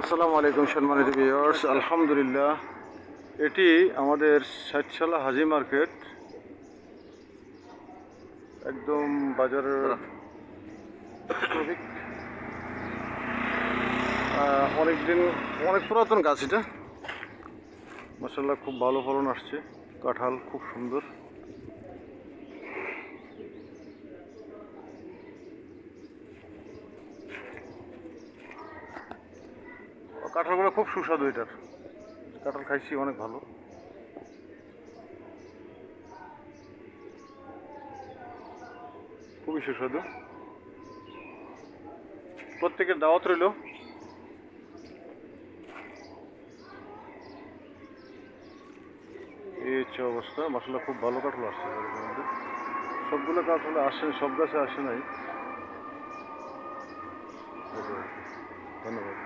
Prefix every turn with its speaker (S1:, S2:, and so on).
S1: আসসালামু আলাইকুম সম্মানিত ভিউয়ার্স, আলহামদুলিল্লাহ এটি আমাদের ষাটশালা হাজি মার্কেট, একদম বাজারের অনেক পুরাতন গাছ। এটা মাশাআল্লাহ খুব ভালো ফলন আসছে, কাঁঠাল খুব সুন্দর। কাঁঠালগুলো খুব সুস্বাদু, এটার কাঁঠাল খাইছি অনেক ভালো। খুবই সুস্বাদু, প্রত্যেকের দাওয়াত রইল। এই হচ্ছে অবস্থা, মাশাআল্লাহ খুব ভালো কাঁঠাল আসছে। সবগুলো কাঁঠাল আসে, সব গাছে আসে নাই। ধন্যবাদ।